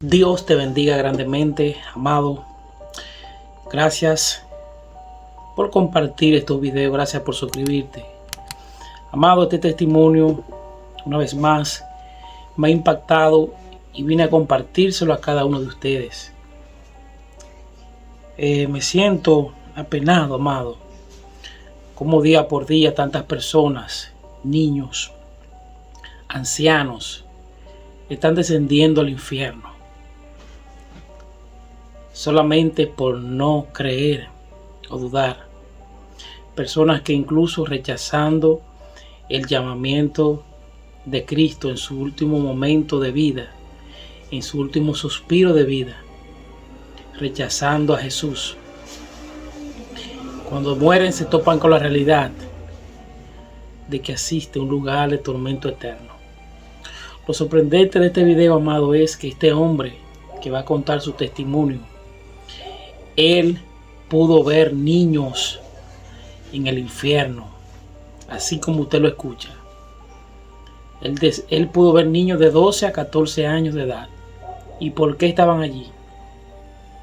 Dios te bendiga grandemente, amado. Gracias por compartir estos videos, gracias por suscribirte. Amado, este testimonio, una vez más, me ha impactado y vine a compartírselo a cada uno de ustedes. Me siento apenado, amado, como día por día tantas personas, niños, ancianos, están descendiendo al infierno. Solamente por no creer o dudar. Personas que incluso rechazando el llamamiento de Cristo en su último momento de vida, en su último suspiro de vida, rechazando a Jesús. Cuando mueren se topan con la realidad de que asiste a un lugar de tormento eterno. Lo sorprendente de este video, amado, es que este hombre que va a contar su testimonio, él pudo ver niños en el infierno, así como usted lo escucha. Él pudo ver niños de 12 a 14 años de edad. ¿Y por qué estaban allí?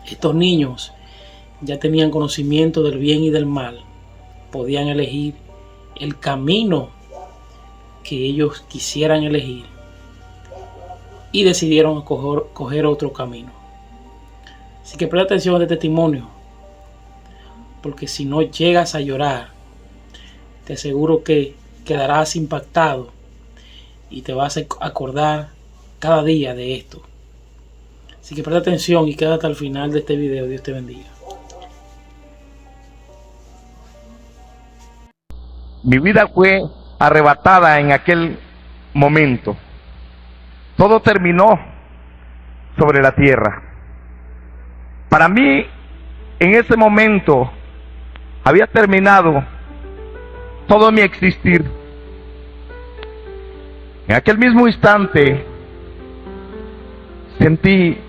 Estos niños ya tenían conocimiento del bien y del mal. Podían elegir el camino que ellos quisieran elegir y decidieron coger otro camino. Así que presta atención a este testimonio, porque si no llegas a llorar, te aseguro que quedarás impactado y te vas a acordar cada día de esto. Así que presta atención y quédate al final de este video. Dios te bendiga. Mi vida fue arrebatada en aquel momento. Todo terminó sobre la tierra. Para mí, en ese momento, había terminado todo mi existir. En aquel mismo instante, sentí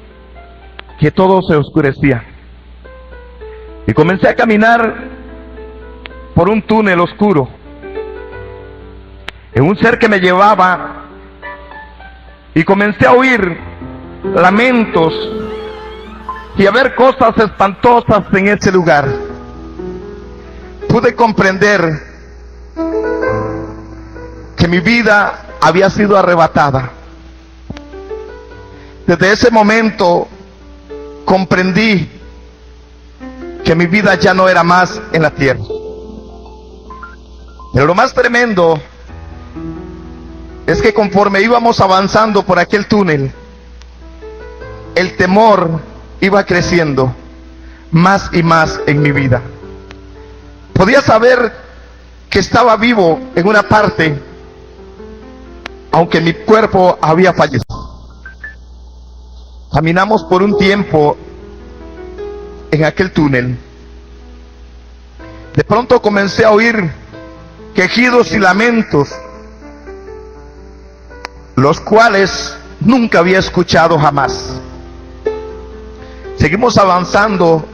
que todo se oscurecía. Y comencé a caminar por un túnel oscuro, en un ser que me llevaba, y comencé a oír lamentos y a ver cosas espantosas en ese lugar. Pude comprender que mi vida había sido arrebatada. Desde ese momento comprendí que mi vida ya no era más en la tierra. Pero lo más tremendo es que conforme íbamos avanzando por aquel túnel, el temor iba creciendo más y más en mi vida. Podía saber que estaba vivo en una parte, aunque mi cuerpo había fallecido. Caminamos por un tiempo en aquel túnel. De pronto comencé a oír quejidos y lamentos, los cuales nunca había escuchado jamás. Seguimos avanzando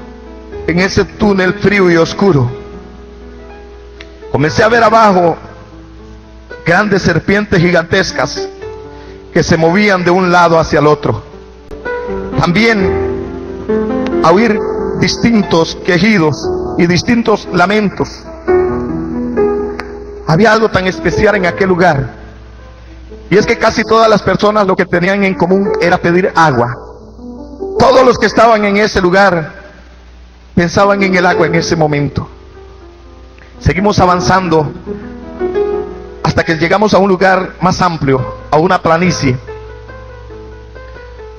en ese túnel frío y oscuro. Comencé a ver abajo grandes serpientes gigantescas que se movían de un lado hacia el otro. También a oír distintos quejidos y distintos lamentos. Había algo tan especial en aquel lugar, y es que casi todas las personas lo que tenían en común era pedir agua. Todos los que estaban en ese lugar pensaban en el agua en ese momento. Seguimos avanzando hasta que llegamos a un lugar más amplio, a una planicie,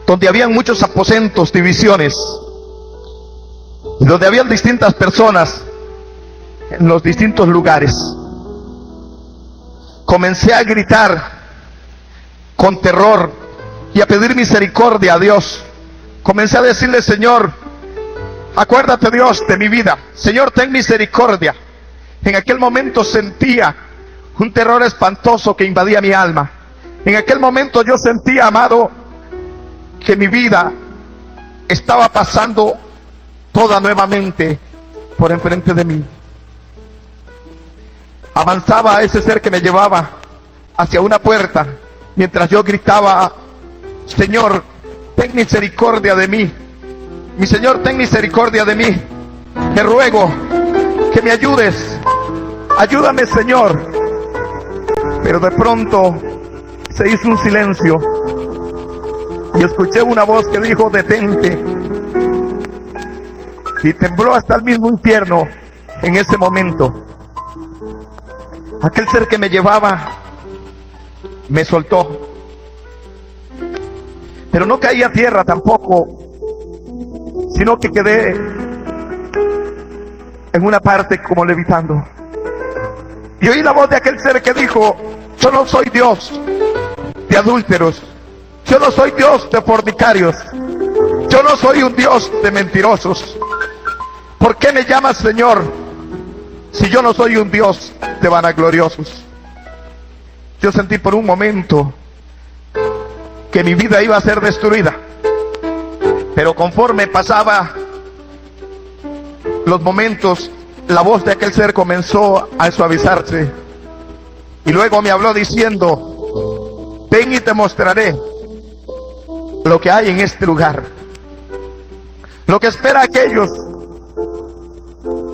donde habían muchos aposentos, divisiones. y donde habían distintas personas en los distintos lugares. Comencé a gritar con terror y a pedir misericordia a Dios. Comencé a decirle: Señor, acuérdate, Dios, de mi vida. Señor, ten misericordia. En aquel momento sentía un terror espantoso que invadía mi alma. En aquel momento yo sentía, amado, que mi vida estaba pasando toda nuevamente por enfrente de mí. Avanzaba a ese ser que me llevaba hacia una puerta, mientras yo gritaba: Señor, ten misericordia de mí. Mi Señor, ten misericordia de mí. Te ruego que me ayudes. Ayúdame, Señor. Pero de pronto se hizo un silencio y escuché una voz que dijo: detente. Y tembló hasta el mismo infierno en ese momento. Aquel ser que me llevaba me soltó, pero no caí a tierra tampoco, sino que quedé en una parte como levitando. Y oí la voz de aquel ser que dijo: yo no soy Dios de adúlteros, yo no soy Dios de fornicarios, yo no soy un Dios de mentirosos. ¿Por qué me llamas Señor si yo no soy un Dios de vanagloriosos? Yo sentí por un momento que mi vida iba a ser destruida, pero conforme pasaba los momentos, la voz de aquel ser comenzó a suavizarse, y luego me habló diciendo: ven y te mostraré lo que hay en este lugar, lo que espera a aquellos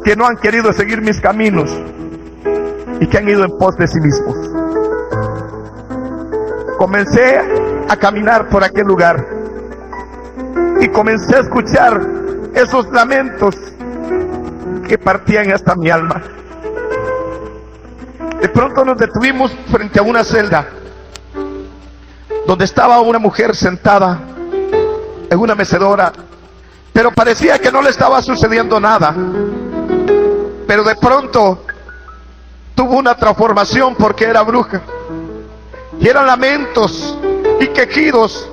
que no han querido seguir mis caminos y que han ido en pos de sí mismos. Comencé a caminar por aquel lugar y comencé a escuchar esos lamentos que partían hasta mi alma. De pronto nos detuvimos frente a una celda donde estaba una mujer sentada en una mecedora, pero parecía que no le estaba sucediendo nada. Pero de pronto tuvo una transformación porque era bruja, y eran lamentos y quejidos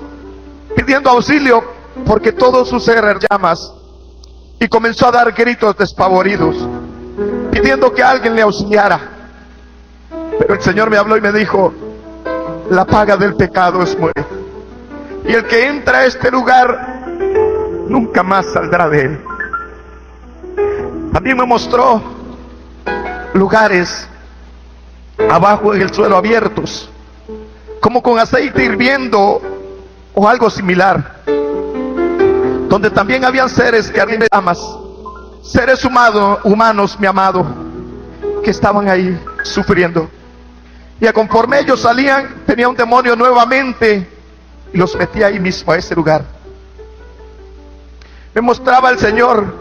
pidiendo auxilio porque todo su ser era llamas, y comenzó a dar gritos despavoridos pidiendo que alguien le auxiliara. Pero el Señor me habló y me dijo: la paga del pecado es muerte, y el que entra a este lugar nunca más saldrá de él. También me mostró lugares abajo en el suelo abiertos, como con aceite hirviendo o algo similar, donde también habían seres que ardían llamas, seres humanos, mi amado, que estaban ahí sufriendo. Y conforme ellos salían, tenía un demonio nuevamente y los metía ahí mismo a ese lugar. Me mostraba el Señor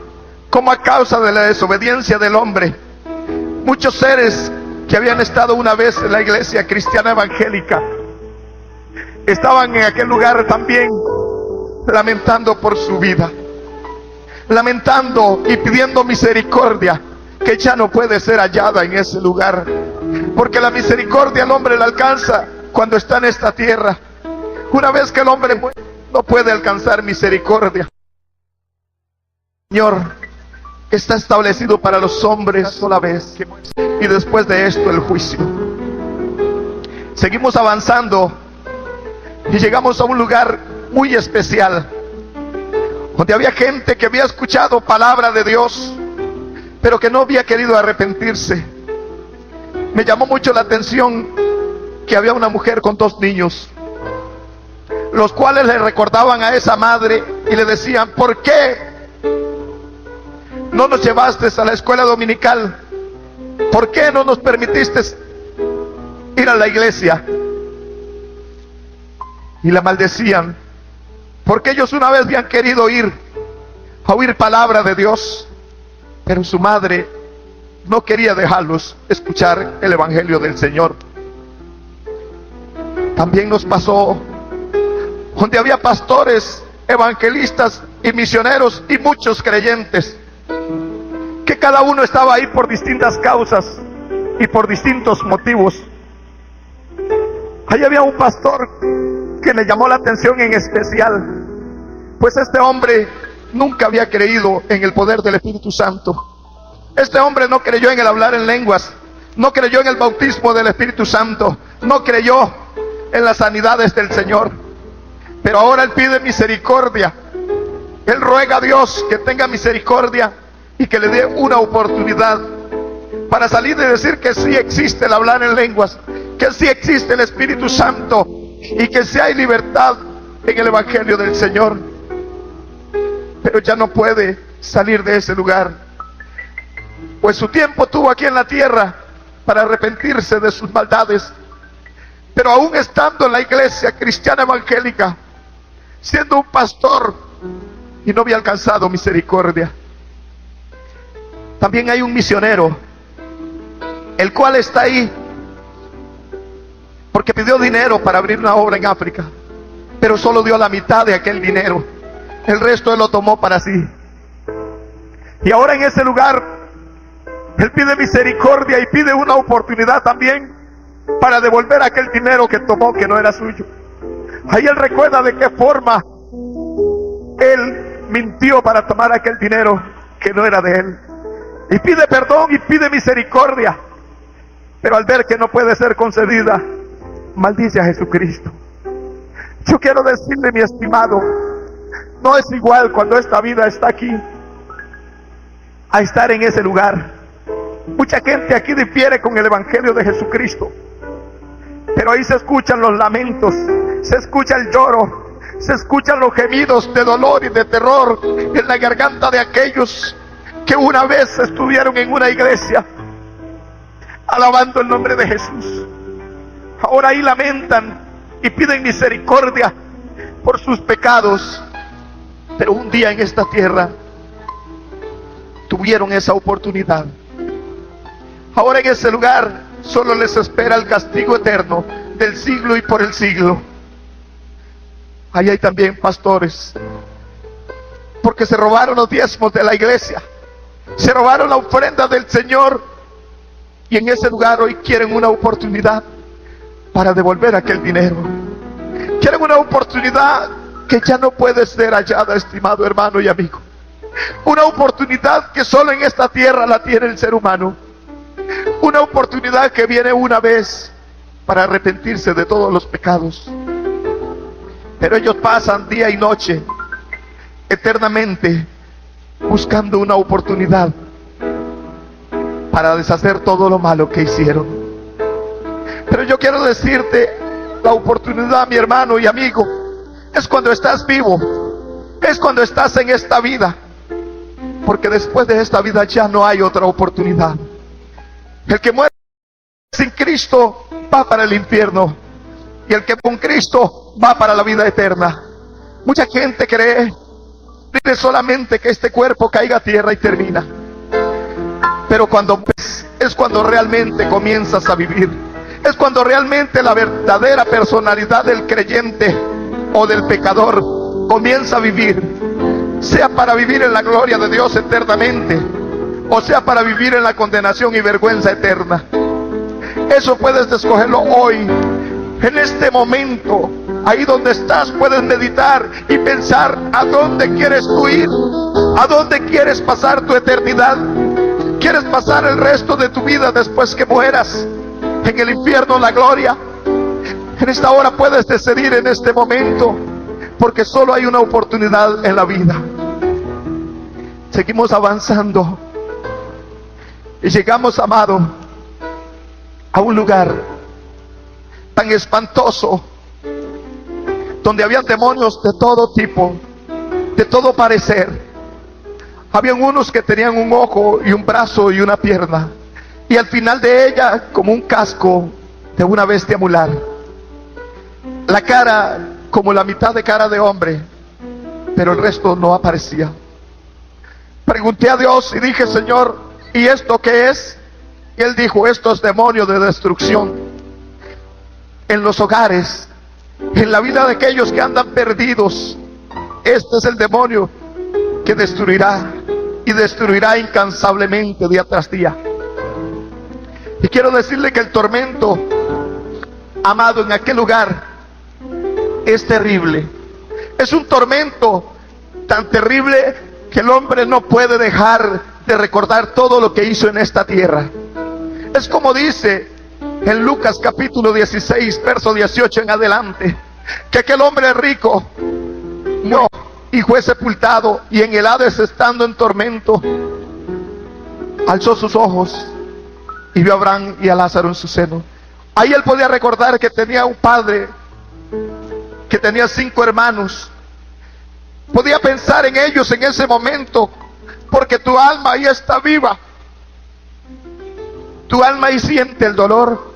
cómo a causa de la desobediencia del hombre, muchos seres que habían estado una vez en la iglesia cristiana evangélica estaban en aquel lugar también lamentando por su vida, lamentando y pidiendo misericordia, que ya no puede ser hallada en ese lugar, porque la misericordia al hombre la alcanza cuando está en esta tierra. Una vez que el hombre muere, no puede alcanzar misericordia. Señor, está establecido para los hombres sola vez, y después de esto el juicio. Seguimos avanzando y llegamos a un lugar muy especial, donde había gente que había escuchado palabra de Dios, pero que no había querido arrepentirse. Me llamó mucho la atención que había una mujer con 2 niños, los cuales le recordaban a esa madre y le decían: ¿por qué no nos llevaste a la escuela dominical? ¿Por qué no nos permitiste ir a la iglesia? Y la maldecían, porque ellos una vez habían querido ir a oír palabra de Dios, pero su madre no quería dejarlos escuchar el evangelio del Señor. También nos pasó donde había pastores, evangelistas y misioneros y muchos creyentes, que cada uno estaba ahí por distintas causas y por distintos motivos. Ahí había un pastor que le llamó la atención en especial, pues este hombre nunca había creído en el poder del Espíritu Santo. Este hombre no creyó en el hablar en lenguas, no creyó en el bautismo del Espíritu Santo, no creyó en las sanidades del Señor. Pero ahora él pide misericordia. Él ruega a Dios que tenga misericordia y que le dé una oportunidad para salir y decir que sí existe el hablar en lenguas, que sí existe el Espíritu Santo y que sí hay libertad en el Evangelio del Señor. Pero ya no puede salir de ese lugar, pues su tiempo tuvo aquí en la tierra para arrepentirse de sus maldades. Pero aún estando en la iglesia cristiana evangélica, siendo un pastor, y no había alcanzado misericordia. También hay un misionero, el cual está ahí porque pidió dinero para abrir una obra en África, pero solo dio la mitad de aquel dinero. El resto él lo tomó para sí. Y ahora en ese lugar él pide misericordia y pide una oportunidad también para devolver aquel dinero que tomó, que no era suyo. Ahí él recuerda de qué forma él mintió para tomar aquel dinero que no era de él, y pide perdón y pide misericordia. Pero al ver que no puede ser concedida, maldice a Jesucristo. Yo quiero decirle, mi estimado, no es igual cuando esta vida está aquí a estar en ese lugar. Mucha gente aquí difiere con el Evangelio de Jesucristo, pero ahí se escuchan los lamentos, se escucha el lloro, se escuchan los gemidos de dolor y de terror en la garganta de aquellos que una vez estuvieron en una iglesia alabando el nombre de Jesús. Ahora ahí lamentan y piden misericordia por sus pecados, pero un día en esta tierra tuvieron esa oportunidad. Ahora en ese lugar solo les espera el castigo eterno del siglo y por el siglo. Ahí hay también pastores, porque se robaron los diezmos de la iglesia, se robaron la ofrenda del Señor, y en ese lugar hoy quieren una oportunidad para devolver aquel dinero. Quieren una oportunidad que ya no puede ser hallada, estimado hermano y amigo. Una oportunidad que solo en esta tierra la tiene el ser humano. Una oportunidad que viene una vez para arrepentirse de todos los pecados. Pero ellos pasan día y noche, eternamente, buscando una oportunidad para deshacer todo lo malo que hicieron. Pero yo quiero decirte, la oportunidad, mi hermano y amigo, es cuando estás vivo, es cuando estás en esta vida, porque después de esta vida ya no hay otra oportunidad. El que muere sin Cristo va para el infierno, y el que con Cristo va para la vida eterna. Mucha gente cree solamente que este cuerpo caiga a tierra y termina, pero es cuando realmente comienzas a vivir. Es cuando realmente la verdadera personalidad del creyente o del pecador comienza a vivir, sea para vivir en la gloria de Dios eternamente, o sea para vivir en la condenación y vergüenza eterna. Eso puedes escogerlo hoy, en este momento. Ahí donde estás puedes meditar y pensar a dónde quieres tú ir, a dónde quieres pasar tu eternidad. ¿Quieres pasar el resto de tu vida después que mueras en el infierno, la gloria? En esta hora puedes decidir, en este momento, porque solo hay una oportunidad en la vida. Seguimos avanzando y llegamos, amado, a un lugar tan espantoso, donde habían demonios de todo tipo, de todo parecer. Habían unos que tenían un ojo y un brazo y una pierna, y al final de ella como un casco de una bestia mular. La cara como la mitad de cara de hombre, pero el resto no aparecía. Pregunté a Dios y dije: Señor, ¿y esto qué es? Y Él dijo: estos demonios de destrucción en los hogares, en la vida de aquellos que andan perdidos. Este es el demonio que destruirá y destruirá incansablemente día tras día. Y quiero decirle que el tormento, amado, en aquel lugar es terrible. Es un tormento tan terrible que el hombre no puede dejar de recordar todo lo que hizo en esta tierra. Es como dice en Lucas capítulo 16, verso 18 en adelante, que aquel hombre rico murió y fue sepultado, y en el Hades, estando en tormento, alzó sus ojos y vio a Abraham y a Lázaro en su seno. Ahí él podía recordar que tenía un padre, que tenía 5 hermanos. Podía pensar en ellos en ese momento, porque tu alma ahí está viva. Tu alma ahí siente el dolor.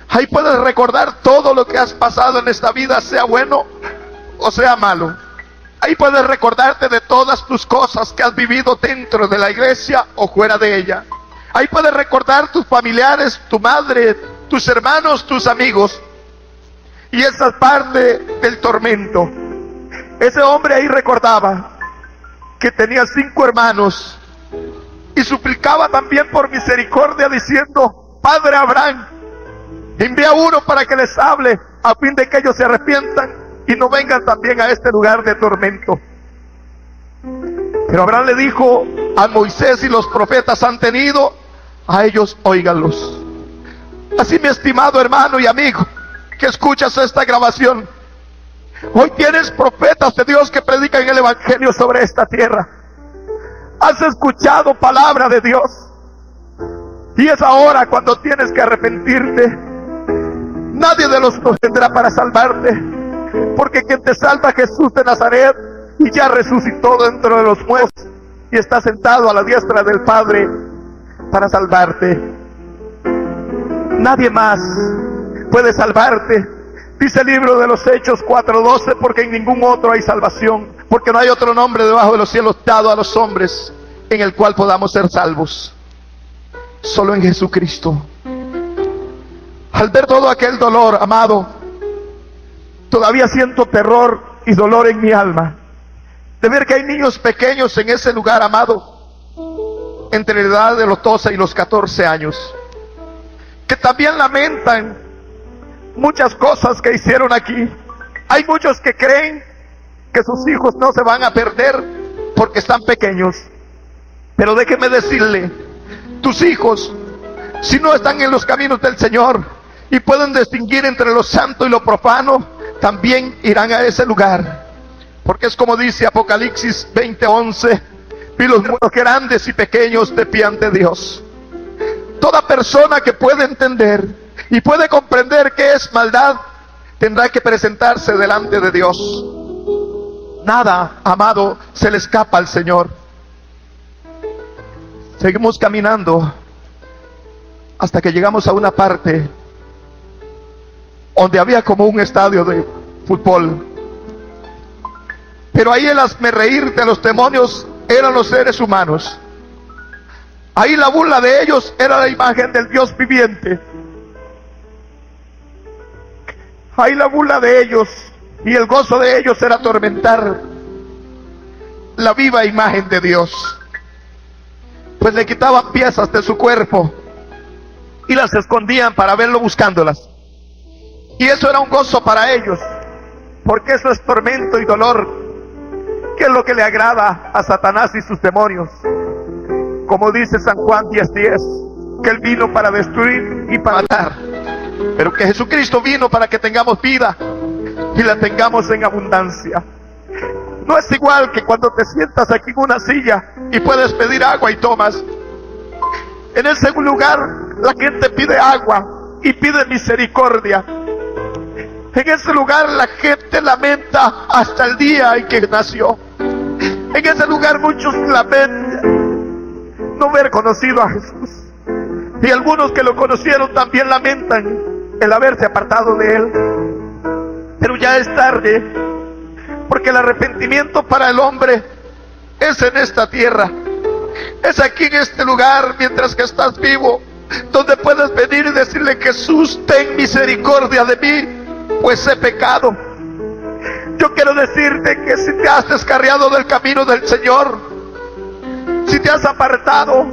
Ahí puedes recordar todo lo que has pasado en esta vida, sea bueno o sea malo. Ahí puedes recordarte de todas tus cosas que has vivido dentro de la iglesia o fuera de ella. Ahí puedes recordar tus familiares, tu madre, tus hermanos, tus amigos. Y esa es parte del tormento. Ese hombre ahí recordaba que tenía 5 hermanos y suplicaba también por misericordia, diciendo: Padre Abraham, envía uno para que les hable, a fin de que ellos se arrepientan y no vengan también a este lugar de tormento. Pero Abraham le dijo: a Moisés y los profetas han tenido, a ellos óiganlos. Así, mi estimado hermano y amigo que escuchas esta grabación, hoy tienes profetas de Dios que predican el evangelio sobre esta tierra. Has escuchado palabra de Dios, y es ahora cuando tienes que arrepentirte. Nadie de los dos vendrá para salvarte, porque quien te salva es Jesús de Nazaret, y ya resucitó dentro de los muertos y está sentado a la diestra del Padre para salvarte. Nadie más puede salvarte. Dice el libro de los Hechos 4:12, porque en ningún otro hay salvación, porque no hay otro nombre debajo de los cielos dado a los hombres en el cual podamos ser salvos. Solo en Jesucristo. Al ver todo aquel dolor, amado, todavía siento terror y dolor en mi alma, de ver que hay niños pequeños en ese lugar, amado, entre la edad de los 12 y los 14 años, que también lamentan muchas cosas que hicieron aquí. Hay muchos que creen que sus hijos no se van a perder porque están pequeños. Pero déjeme decirle, tus hijos, si no están en los caminos del Señor y pueden distinguir entre lo santo y lo profano, también irán a ese lugar. Porque es como dice Apocalipsis 20:11, vi los muertos grandes y pequeños de pie ante Dios. Toda persona que puede entender y puede comprender qué es maldad, tendrá que presentarse delante de Dios. Nada, amado, se le escapa al Señor. Seguimos caminando hasta que llegamos a una parte donde había como un estadio de fútbol. Pero ahí el hazmerreír de los demonios eran los seres humanos. Ahí la burla de ellos era la imagen del Dios viviente. Ahí la burla de ellos y el gozo de ellos era atormentar la viva imagen de Dios. Pues le quitaban piezas de su cuerpo y las escondían para verlo buscándolas. Y eso era un gozo para ellos, porque eso es tormento y dolor, que es lo que le agrada a Satanás y sus demonios. Como dice San Juan 10:10, que Él vino para destruir y para matar, pero que Jesucristo vino para que tengamos vida y la tengamos en abundancia. No es igual que cuando te sientas aquí en una silla y puedes pedir agua y tomas. En ese lugar la gente pide agua y pide misericordia. En ese lugar la gente lamenta hasta el día en que nació. En ese lugar muchos lamentan no haber conocido a Jesús, y algunos que lo conocieron también lamentan el haberse apartado de Él. Pero ya es tarde, porque el arrepentimiento para el hombre es en esta tierra, es aquí en este lugar, mientras que estás vivo, donde puedes venir y decirle: Jesús, ten misericordia de mí, pues he pecado. Yo quiero decirte que si te has descarriado del camino del Señor, si te te has apartado,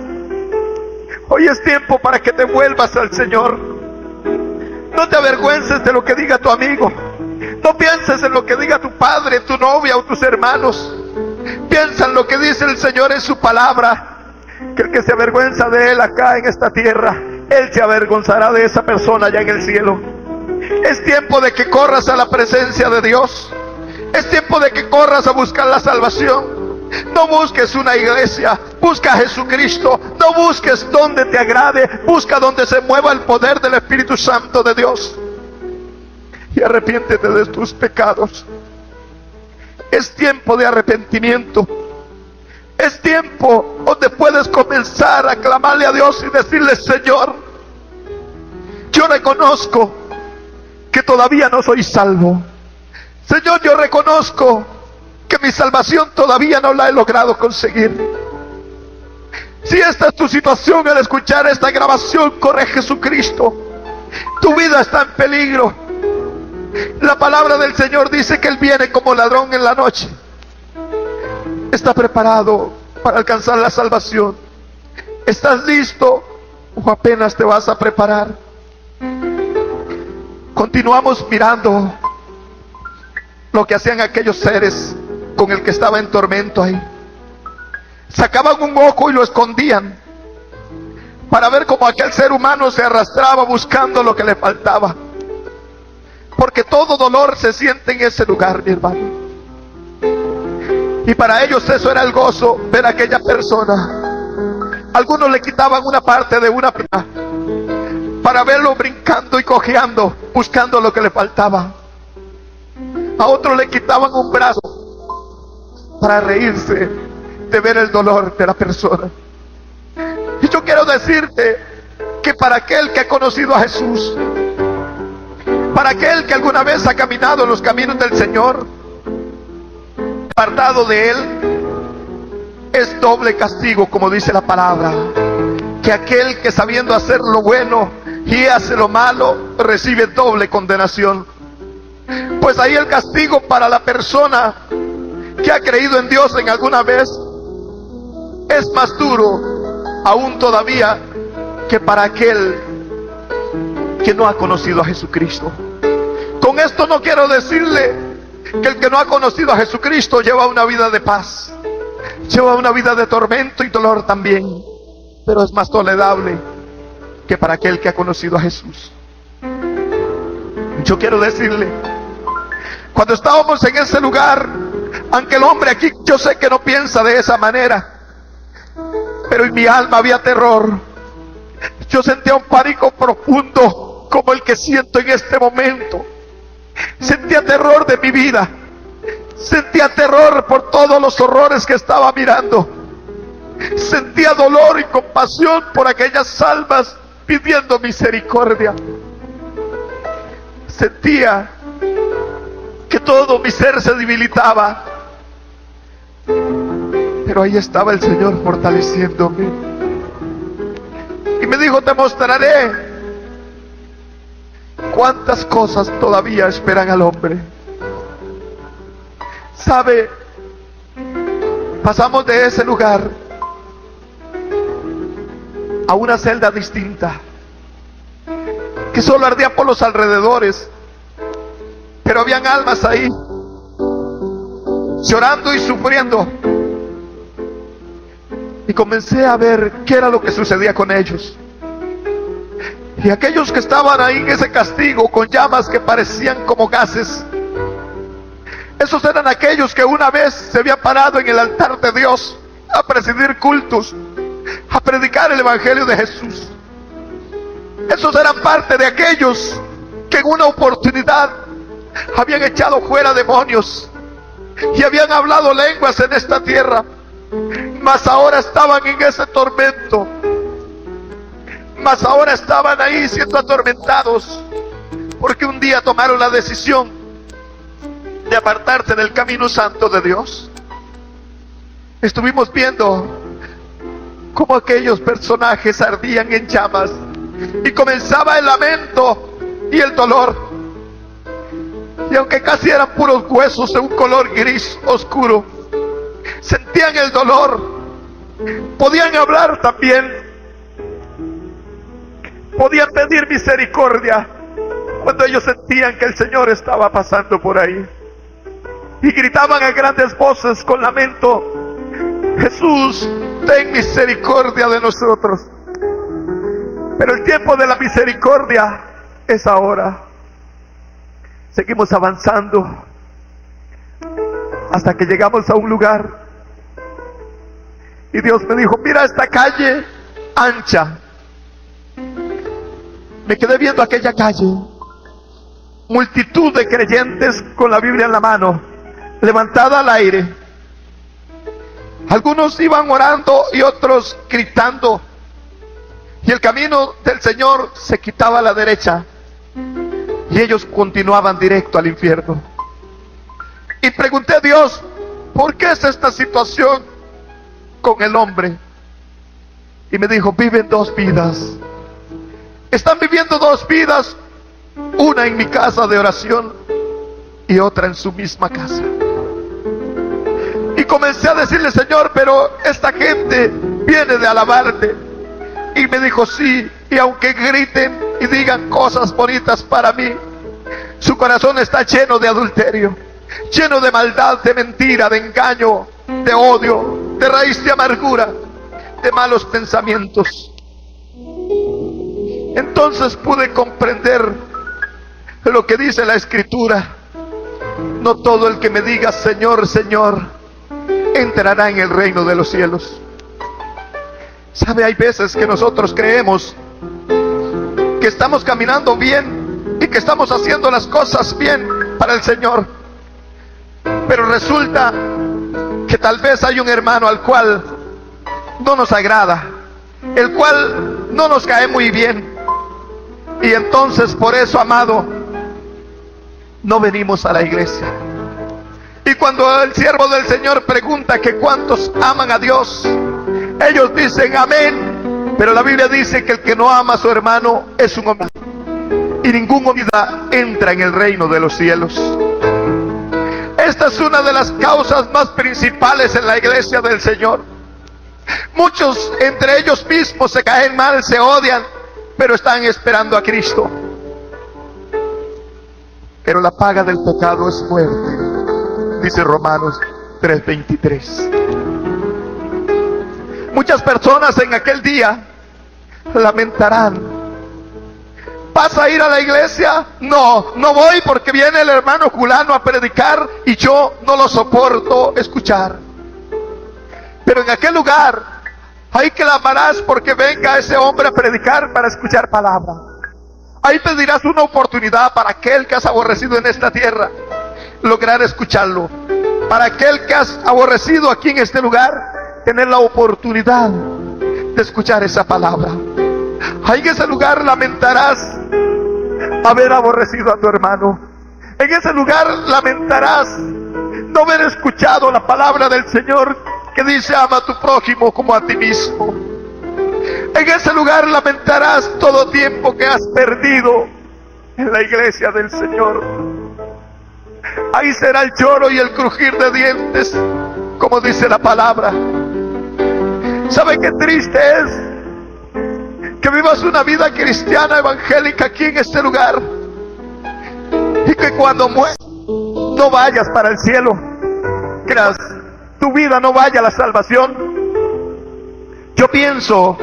hoy es tiempo para que te vuelvas al Señor. No te avergüences de lo que diga tu amigo. No pienses en lo que diga tu padre, tu novia o tus hermanos. Piensa en lo que dice el Señor en su palabra, que el que se avergüenza de Él acá en esta tierra, Él se avergonzará de esa persona allá en el cielo. Es tiempo de que corras a la presencia de Dios. Es tiempo de que corras a buscar la salvación. No busques una iglesia, busca a Jesucristo. No busques donde te agrade, busca donde se mueva el poder del Espíritu Santo de Dios. Y arrepiéntete de tus pecados. Es tiempo de arrepentimiento. Es tiempo donde puedes comenzar a clamarle a Dios y decirle: Señor, yo reconozco que todavía no soy salvo. Señor, yo reconozco que mi salvación todavía no la he logrado conseguir. Si esta es tu situación al escuchar esta grabación, corre a Jesucristo. Tu vida está en peligro. La palabra del Señor dice que Él viene como ladrón en la noche. ¿Está preparado para alcanzar la salvación? ¿Estás listo o apenas te vas a preparar? Continuamos mirando lo que hacían aquellos seres con el que estaba en tormento ahí. Sacaban un ojo y lo escondían para ver cómo aquel ser humano se arrastraba buscando lo que le faltaba. Porque todo dolor se siente en ese lugar, mi hermano. Y para ellos eso era el gozo, ver a aquella persona. Algunos le quitaban una parte de una pierna para verlo brincando y cojeando, buscando lo que le faltaba. A otros le quitaban un brazo para reírse de ver el dolor de la persona. Y yo quiero decirte que para aquel que ha conocido a Jesús, para aquel que alguna vez ha caminado en los caminos del Señor, apartado de Él, es doble castigo, como dice la palabra, que aquel que sabiendo hacer lo bueno y hace lo malo, recibe doble condenación. Pues ahí el castigo para la persona que ha creído en Dios en alguna vez es más duro aún todavía que para aquel que no ha conocido a Jesucristo. Con esto no quiero decirle que el que no ha conocido a Jesucristo lleva una vida de paz, lleva una vida de tormento y dolor también, pero es más tolerable que para aquel que ha conocido a Jesús. Yo quiero decirle, cuando estábamos en ese lugar, aunque el hombre aquí yo sé que no piensa de esa manera, pero en mi alma había terror. Yo sentía un pánico profundo como el que siento en este momento. Sentía terror de mi vida, sentía terror por todos los horrores que estaba mirando, sentía dolor y compasión por aquellas almas pidiendo misericordia. Sentía que todo mi ser se debilitaba, pero ahí estaba el Señor fortaleciéndome y me dijo: te mostraré cuántas cosas todavía esperan al hombre. ¿Sabe? Pasamos de ese lugar a una celda distinta, que solo ardía por los alrededores, pero habían almas ahí llorando y sufriendo. Y comencé a ver qué era lo que sucedía con ellos. Y aquellos que estaban ahí en ese castigo con llamas que parecían como gases, esos eran aquellos que una vez se habían parado en el altar de Dios a presidir cultos, a predicar el evangelio de Jesús. Esos eran parte de aquellos que en una oportunidad habían echado fuera demonios y habían hablado lenguas en esta tierra, mas ahora estaban en ese tormento, mas ahora estaban ahí siendo atormentados porque un día tomaron la decisión de apartarse del camino santo de Dios. Estuvimos viendo cómo aquellos personajes ardían en llamas y comenzaba el lamento y el dolor, y aunque casi eran puros huesos de un color gris oscuro, sentían el dolor podían hablar también, podían pedir misericordia cuando ellos sentían que el Señor estaba pasando por ahí, y gritaban a grandes voces con lamento: Jesús, ten misericordia de nosotros. Pero el tiempo de la misericordia es ahora. Seguimos avanzando hasta que llegamos a un lugar, y Dios me dijo: mira esta calle ancha. Me quedé viendo aquella calle, multitud de creyentes con la Biblia en la mano, levantada al aire. Algunos iban orando y otros gritando, y el camino del Señor se quitaba a la derecha, y ellos continuaban directo al infierno. Y pregunté a Dios: ¿por qué es esta situación con el hombre? Y me dijo: viven dos vidas. Están viviendo dos vidas, una en mi casa de oración y otra en su misma casa. Y comencé a decirle: Señor, pero esta gente viene de alabarte. Y me dijo: sí, y aunque griten y digan cosas bonitas para mí, su corazón está lleno de adulterio, lleno de maldad, de mentira, de engaño, de odio, de raíz de amargura, de malos pensamientos. Entonces pude comprender lo que dice la Escritura: no todo el que me diga Señor, Señor, entrará en el reino de los cielos. ¿Sabe? Hay veces que nosotros creemos que estamos caminando bien y que estamos haciendo las cosas bien para el Señor, pero resulta que tal vez hay un hermano al cual no nos agrada, el cual no nos cae muy bien, y entonces por eso, amado, no venimos a la iglesia. Y cuando el siervo del Señor pregunta que cuántos aman a Dios, ellos dicen amén, pero la Biblia dice que el que no ama a su hermano es un homicida, y ningún homicida entra en el reino de los cielos. Esta es una de las causas más principales en la iglesia del Señor. Muchos entre ellos mismos se caen mal, se odian, pero están esperando a Cristo. Pero la paga del pecado es muerte, dice Romanos 3:23. Muchas personas en aquel día lamentarán: ¿vas a ir a la iglesia? No, no voy porque viene el hermano fulano a predicar y yo no lo soporto escuchar. Pero en aquel lugar ahí clamarás porque venga ese hombre a predicar para escuchar palabra. Ahí pedirás una oportunidad para aquel que has aborrecido en esta tierra, lograr escucharlo. Para aquel que has aborrecido aquí en este lugar, tener la oportunidad de escuchar esa palabra. Ahí en ese lugar lamentarás haber aborrecido a tu hermano. En ese lugar lamentarás no haber escuchado la palabra del Señor que dice: ama a tu prójimo como a ti mismo. En ese lugar lamentarás todo tiempo que has perdido en la iglesia del Señor. Ahí será el lloro y el crujir de dientes, como dice la palabra. ¿Sabe qué triste es? Que vivas una vida cristiana evangélica aquí en este lugar, y que cuando mueras no vayas para el cielo, que tu vida no vaya a la salvación. Yo pienso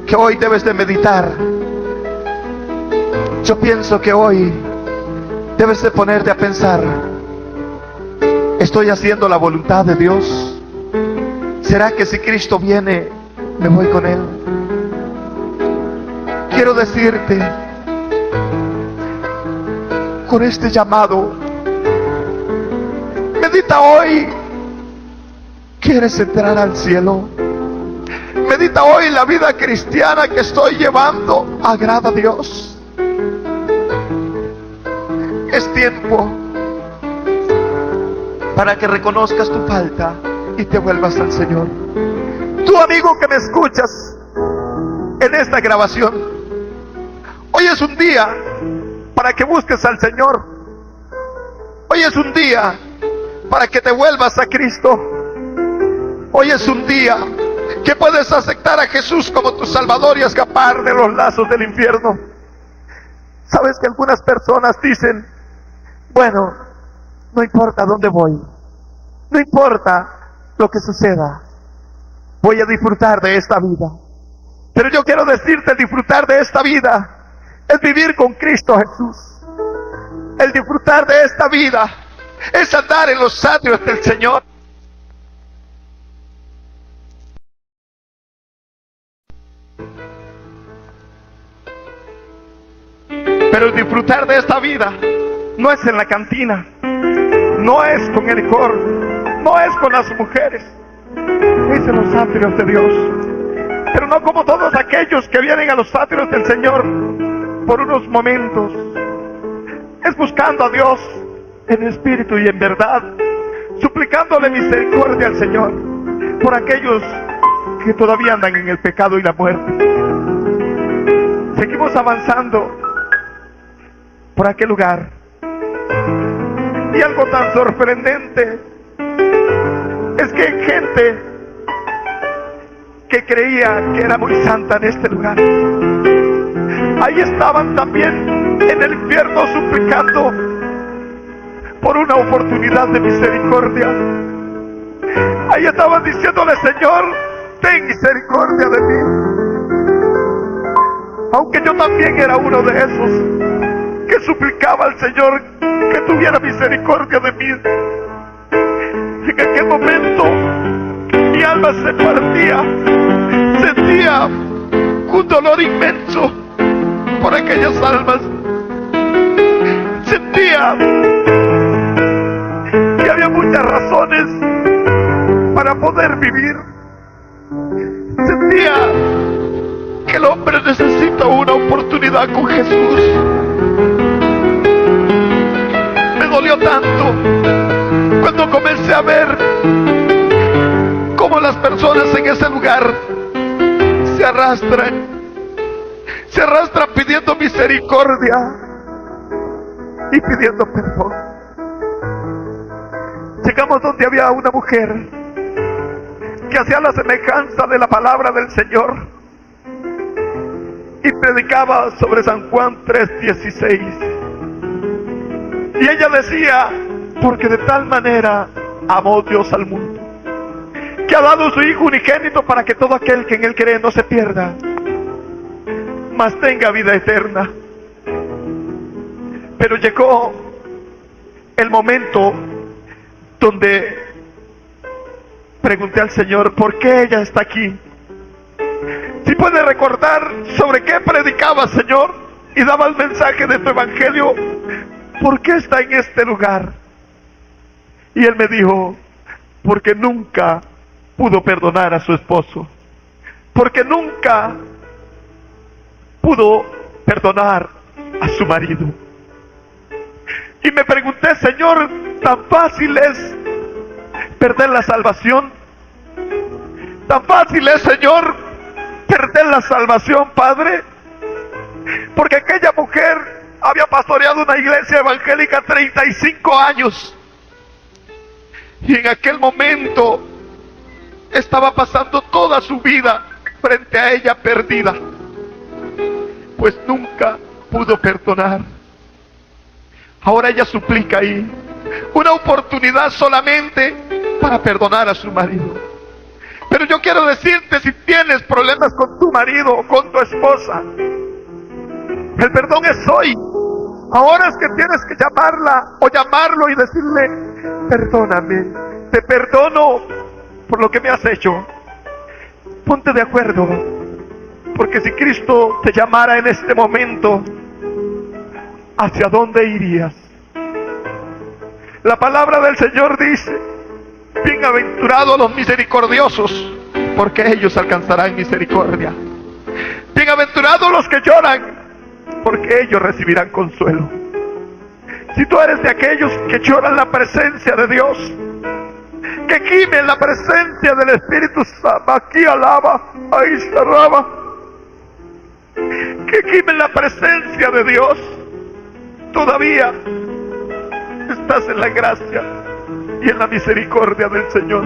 que hoy debes de meditar. Yo pienso que hoy debes de ponerte a pensar: ¿estoy haciendo la voluntad de Dios? ¿Será que si Cristo viene, me voy con Él? Quiero decirte, con este llamado, medita hoy: ¿quieres entrar al cielo? Medita hoy: la vida cristiana que estoy llevando agrada a Dios. Es tiempo para que reconozcas tu falta y te vuelvas al Señor. Tú, amigo que me escuchas en esta grabación, hoy es un día para que busques al Señor. Hoy es un día para que te vuelvas a Cristo. Hoy es un día que puedes aceptar a Jesús como tu Salvador y escapar de los lazos del infierno. Sabes que algunas personas dicen, bueno, no importa dónde voy, no importa lo que suceda, voy a disfrutar de esta vida. Pero yo quiero decirte, disfrutar de esta vida es vivir con Cristo Jesús. El disfrutar de esta vida es andar en los atrios del Señor. Pero el disfrutar de esta vida no es en la cantina, no es con el licor, no es con las mujeres, es en los atrios de Dios. Pero no como todos aquellos que vienen a los atrios del Señor por unos momentos. Es buscando a Dios en espíritu y en verdad, suplicándole misericordia al Señor por aquellos que todavía andan en el pecado y la muerte. Seguimos avanzando por aquel lugar, y algo tan sorprendente es que hay gente que creía que era muy santa en este lugar. Ahí estaban también en el infierno suplicando por una oportunidad de misericordia. Ahí estaban diciéndole, Señor, ten misericordia de mí. Aunque yo también era uno de esos que suplicaba al Señor que tuviera misericordia de mí. En aquel momento mi alma se partía, sentía un dolor inmenso por aquellas almas. Sentía que había muchas razones para poder vivir. Sentía que el hombre necesita una oportunidad con Jesús. Me dolió tanto cuando comencé a ver cómo las personas en ese lugar se arrastran pidiendo misericordia y pidiendo perdón. Llegamos donde había una mujer que hacía la semejanza de la palabra del Señor y predicaba sobre San Juan 3:16. Y ella decía, porque de tal manera amó Dios al mundo, que ha dado su Hijo unigénito para que todo aquel que en Él cree no se pierda, mas tenga vida eterna. Pero llegó el momento donde pregunté al Señor, ¿por qué ella está aquí? Si puede recordar sobre qué predicaba, Señor, y daba el mensaje de tu evangelio, ¿por qué está en este lugar? Y él me dijo, porque nunca pudo perdonar a su esposo, porque nunca pudo perdonar a su marido. Y me pregunté, Señor, ¿tan fácil es perder la salvación? ¿Tan fácil es, Señor, perder la salvación, Padre? Porque aquella mujer había pastoreado una iglesia evangélica 35 años. Y en aquel momento estaba pasando toda su vida frente a ella perdida, pues nunca pudo perdonar. Ahora ella suplica ahí una oportunidad solamente para perdonar a su marido. Pero yo quiero decirte, si tienes problemas con tu marido o con tu esposa, el perdón es hoy. Ahora es que tienes que llamarla o llamarlo y decirle, perdóname, te perdono por lo que me has hecho. Ponte de acuerdo, porque si Cristo te llamara en este momento, ¿hacia dónde irías? La palabra del Señor dice, bienaventurados los misericordiosos, porque ellos alcanzarán misericordia. Bienaventurados los que lloran, porque ellos recibirán consuelo. Si tú eres de aquellos que lloran la presencia de Dios, que gimen la presencia del Espíritu Santo, aquí alaba, ahí se alaba, que gimen la presencia de Dios, todavía estás en la gracia y en la misericordia del Señor.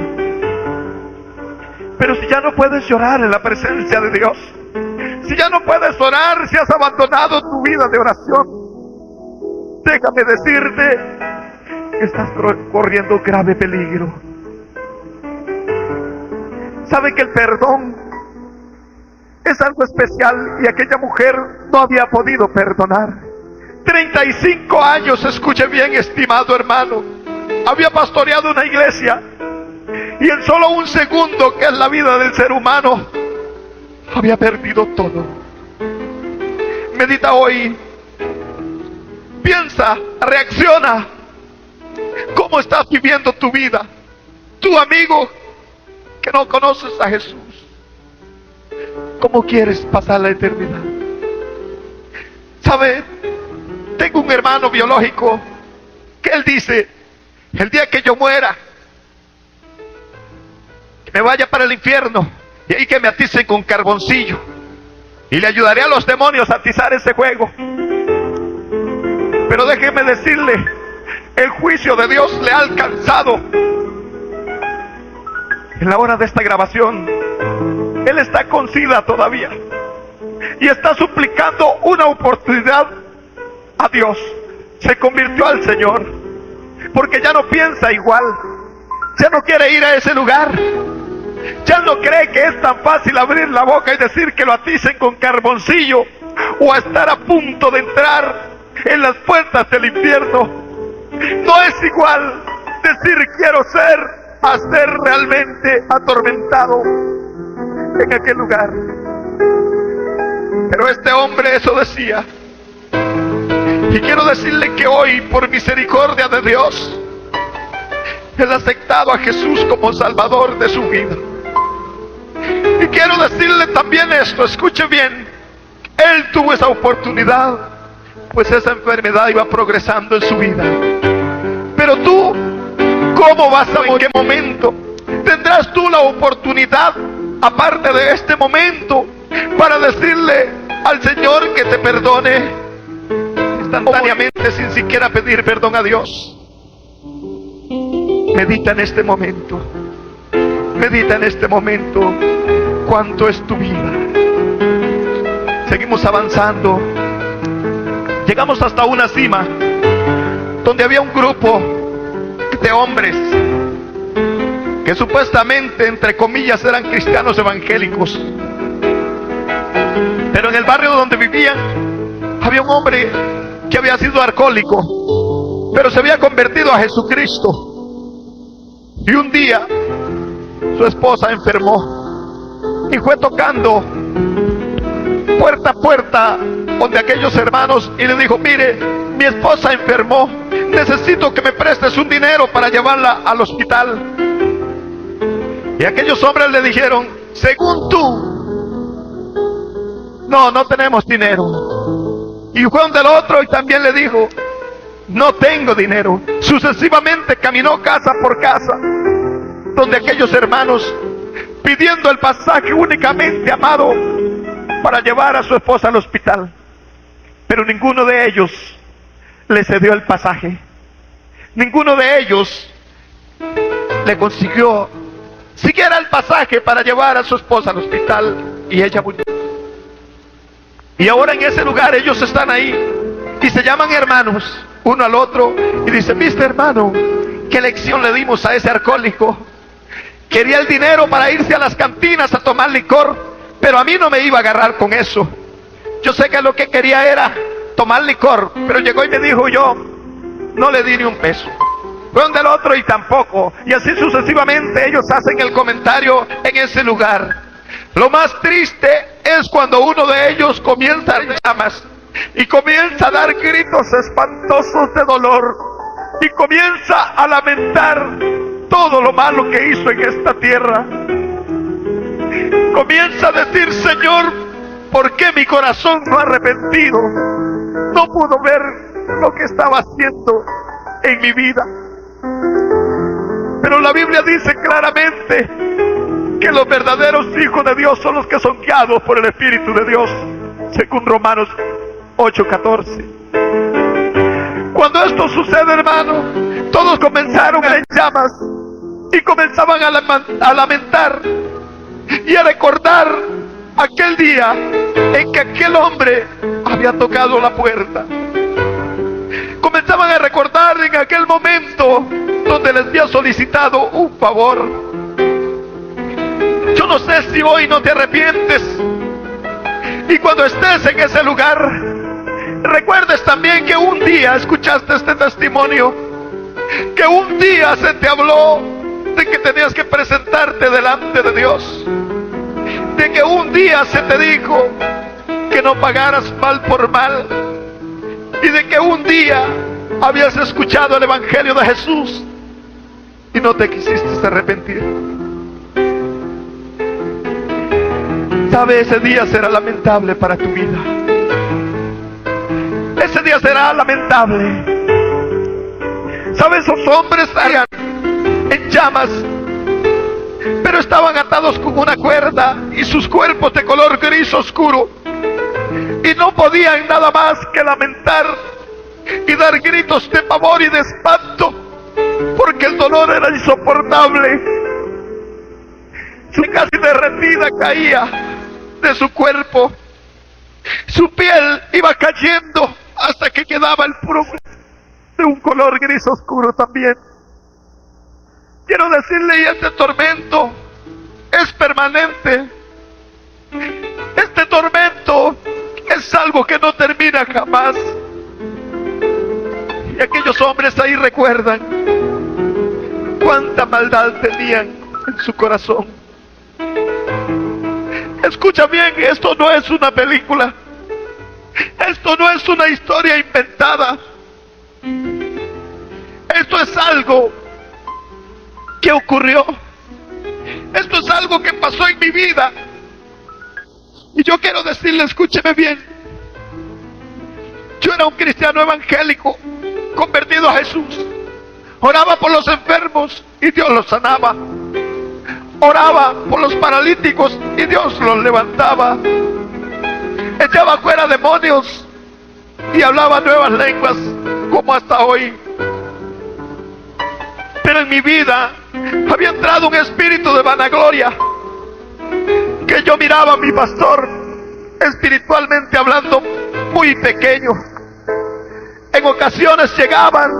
Pero si ya no puedes llorar en la presencia de Dios, si ya no puedes orar, si has abandonado tu vida de oración, déjame decirte que estás corriendo grave peligro. ¿Sabe que el perdón es algo especial? Y aquella mujer no había podido perdonar. 35 años, escuche bien, estimado hermano, había pastoreado una iglesia, y en solo un segundo, que es la vida del ser humano, había perdido todo. Medita hoy, piensa, reacciona. ¿Cómo estás viviendo tu vida? Tu amigo que no conoces a Jesús, ¿cómo quieres pasar la eternidad? ¿Sabe? Tengo un hermano biológico que él dice: el día que yo muera, que me vaya para el infierno y ahí que me aticen con carboncillo, y le ayudaré a los demonios a atizar ese fuego. Pero déjeme decirle, el juicio de Dios le ha alcanzado. En la hora de esta grabación, él está con SIDA todavía y está suplicando una oportunidad a Dios. Se convirtió al Señor porque ya no piensa igual, ya no quiere ir a ese lugar, ya no cree que es tan fácil abrir la boca y decir que lo aticen con carboncillo, o a estar a punto de entrar en las puertas del infierno. No es igual decir quiero ser a ser realmente atormentado en aquel lugar. Pero este hombre eso decía. Y quiero decirle que hoy, por misericordia de Dios, él ha aceptado a Jesús como Salvador de su vida. Y quiero decirle también esto, escuche bien, él tuvo esa oportunidad, pues esa enfermedad iba progresando en su vida. Pero tú, ¿cómo vas a morir? ¿En qué momento tendrás tú la oportunidad, aparte de este momento, para decirle al Señor que te perdone instantáneamente, sin siquiera pedir perdón a Dios? Medita en este momento, medita en este momento cuánto es tu vida. Seguimos avanzando, llegamos hasta una cima donde había un grupo de hombres que supuestamente, entre comillas, eran cristianos evangélicos. Pero en el barrio donde vivían había un hombre que había sido alcohólico, pero se había convertido a Jesucristo. Y un día su esposa enfermó y fue tocando puerta a puerta donde aquellos hermanos y le dijo: mire, mi esposa enfermó, necesito que me prestes un dinero para llevarla al hospital. Y aquellos hombres le dijeron: según tú, no tenemos dinero. Y fue donde el otro y también le dijo: no tengo dinero. Sucesivamente caminó casa por casa donde aquellos hermanos, pidiendo el pasaje únicamente, amado, para llevar a su esposa al hospital. Pero ninguno de ellos le cedió el pasaje. Ninguno de ellos le consiguió siquiera el pasaje para llevar a su esposa al hospital, y ella murió. Y ahora en ese lugar ellos están ahí y se llaman hermanos uno al otro y dicen: ¿viste, hermano, qué lección le dimos a ese alcohólico? Quería el dinero para irse a las cantinas a tomar licor, pero a mí no me iba a agarrar con eso. Yo sé que lo que quería era tomar licor, pero llegó y me dijo, yo no le di ni un peso. Fue donde el otro y tampoco. Y así sucesivamente ellos hacen el comentario en ese lugar. Lo más triste es cuando uno de ellos comienza a llamas y comienza a dar gritos espantosos de dolor y comienza a lamentar todo lo malo que hizo en esta tierra. Comienza a decir: Señor, ¿por qué mi corazón no ha arrepentido? No pudo ver lo que estaba haciendo en mi vida. Pero la Biblia dice claramente que los verdaderos hijos de Dios son los que son guiados por el Espíritu de Dios, según Romanos 8:14. Cuando esto sucede, hermano, todos comenzaron en llamas y comenzaban a lamentar y a recordar aquel día en que aquel hombre había tocado la puerta. Comenzaban a recordar en aquel momento donde les había solicitado un favor. Yo no sé si hoy no te arrepientes y cuando estés en ese lugar recuerdes también que un día escuchaste este testimonio, que un día se te habló de que tenías que presentarte delante de Dios, de que un día se te dijo que no pagaras mal por mal, y de que un día habías escuchado el Evangelio de Jesús y no te quisiste arrepentir. Sabe, ese día será lamentable para tu vida. Ese día será lamentable. Sabe, esos hombres estaban en llamas, pero estaban atados con una cuerda y sus cuerpos de color gris oscuro, y no podían nada más que lamentar y dar gritos de pavor y de espanto, porque el dolor era insoportable. Su casi derretida caía de su cuerpo, su piel iba cayendo hasta que quedaba el puro de un color gris oscuro también. Quiero decirle, y este tormento es permanente. Este tormento es algo que no termina jamás. Y aquellos hombres ahí recuerdan cuánta maldad tenían en su corazón. Escucha bien, esto no es una película. Esto no es una historia inventada. Esto es algo que ocurrió. Esto es algo que pasó en mi vida. Y yo quiero decirle, escúcheme bien. Yo era un cristiano evangélico, convertido a Jesús. Oraba por los enfermos y Dios los sanaba. Oraba por los paralíticos y Dios los levantaba. Echaba fuera demonios y hablaba nuevas lenguas, como hasta hoy. Pero en mi vida había entrado un espíritu de vanagloria, que yo miraba a mi pastor, espiritualmente hablando, muy pequeño. En ocasiones llegaban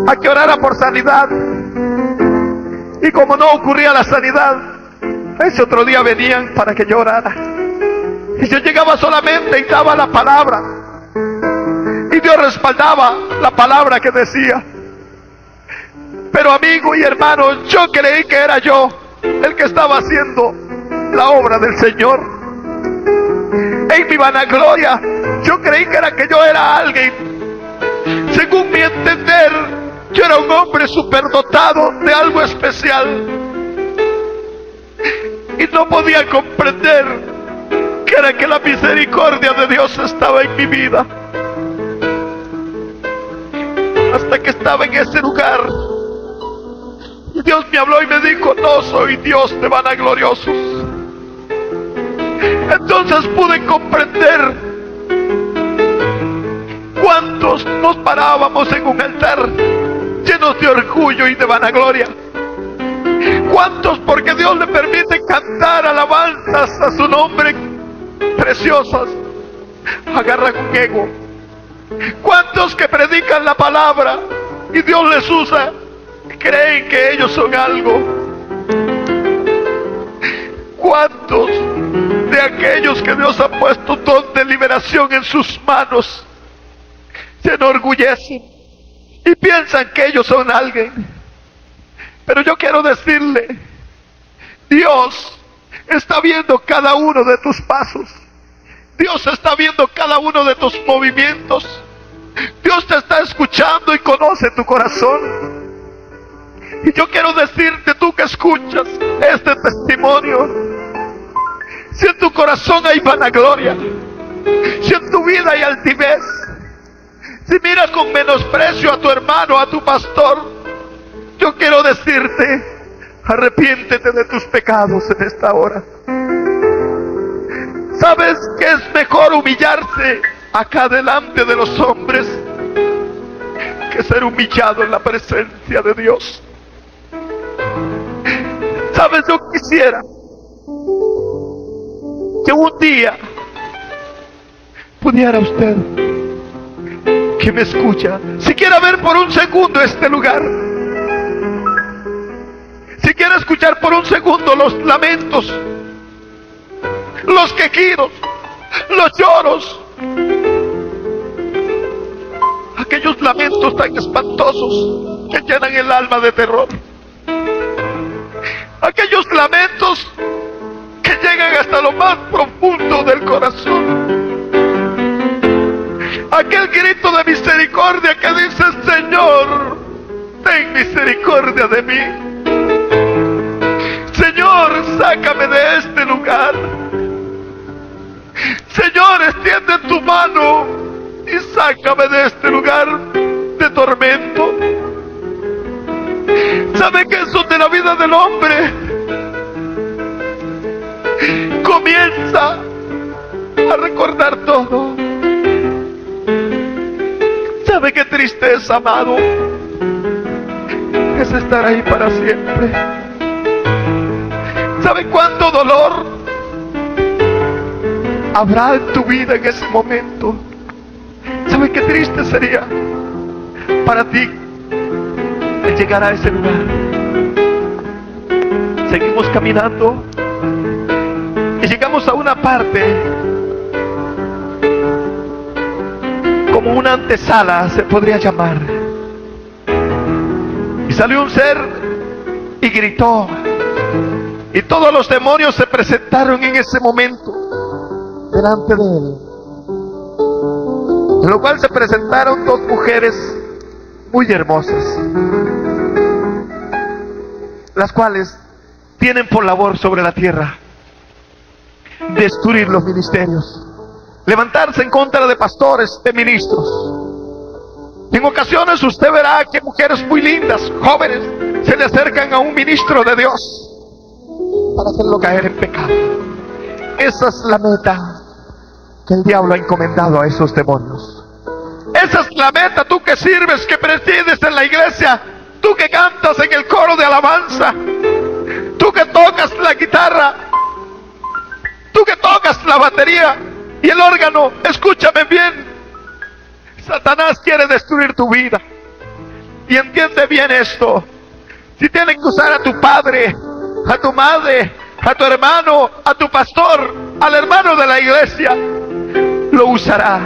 a que orara por sanidad, y como no ocurría la sanidad, ese otro día venían para que yo orara, y yo llegaba solamente y daba la palabra, y Dios respaldaba la palabra que decía. Pero amigo y hermano, yo creí que era yo el que estaba haciendo la obra del Señor. En mi vanagloria, yo creí que yo era alguien. Según mi entender, yo era un hombre superdotado de algo especial. Y no podía comprender que era que la misericordia de Dios estaba en mi vida. Hasta que estaba en ese lugar, y Dios me habló y me dijo: no soy Dios de vanagloriosos. Entonces pude comprender cuántos nos parábamos en un altar llenos de orgullo y de vanagloria. Cuántos, porque Dios le permite cantar alabanzas a su nombre preciosas, agarran un ego. Cuántos que predican la palabra y Dios les usa, creen que ellos son algo. ¿Cuántos de aquellos que Dios ha puesto un don de liberación en sus manos se enorgullecen y piensan que ellos son alguien? Pero yo quiero decirle, Dios está viendo cada uno de tus pasos. Dios está viendo cada uno de tus movimientos. Dios te está escuchando y conoce tu corazón. Y yo quiero decirte, tú que escuchas este testimonio, si en tu corazón hay vanagloria, si en tu vida hay altivez, si miras con menosprecio a tu hermano, a tu pastor, yo quiero decirte, arrepiéntete de tus pecados en esta hora. ¿Sabes que es mejor humillarse acá delante de los hombres que ser humillado en la presencia de Dios? Sabes, yo quisiera que un día pudiera usted, que me escucha, siquiera ver por un segundo este lugar, siquiera escuchar por un segundo los lamentos, los quejidos, los lloros, aquellos lamentos tan espantosos que llenan el alma de terror, aquellos lamentos que llegan hasta lo más profundo del corazón, aquel grito de misericordia que dice: Señor, ten misericordia de mí. Señor, sácame de este lugar. Señor, extiende tu mano y sácame de este lugar de tormento. ¿Sabe que eso de la vida del hombre comienza a recordar todo? ¿Sabe qué tristeza, amado? Es estar ahí para siempre. ¿Sabe cuánto dolor habrá en tu vida en ese momento? ¿Sabe qué triste sería para ti el llegar a ese lugar? Seguimos caminando y llegamos a una parte, como una antesala se podría llamar, y salió un ser y gritó, y todos los demonios se presentaron en ese momento delante de él, en lo cual se presentaron dos mujeres muy hermosas, las cuales tienen por labor sobre la tierra destruir los ministerios, levantarse en contra de pastores, de ministros. En ocasiones usted verá que mujeres muy lindas, jóvenes, se le acercan a un ministro de Dios para hacerlo caer en pecado. Esa es la meta que el diablo ha encomendado a esos demonios. Esa es la meta, tú que sirves, que presides en la iglesia, tú que cantas en el coro de alabanza, tú que tocas la guitarra, tú que tocas la batería y el órgano. Escúchame bien, Satanás quiere destruir tu vida. Y entiende bien esto: si tienen que usar a tu padre, a tu madre, a tu hermano, a tu pastor, al hermano de la iglesia, lo usará.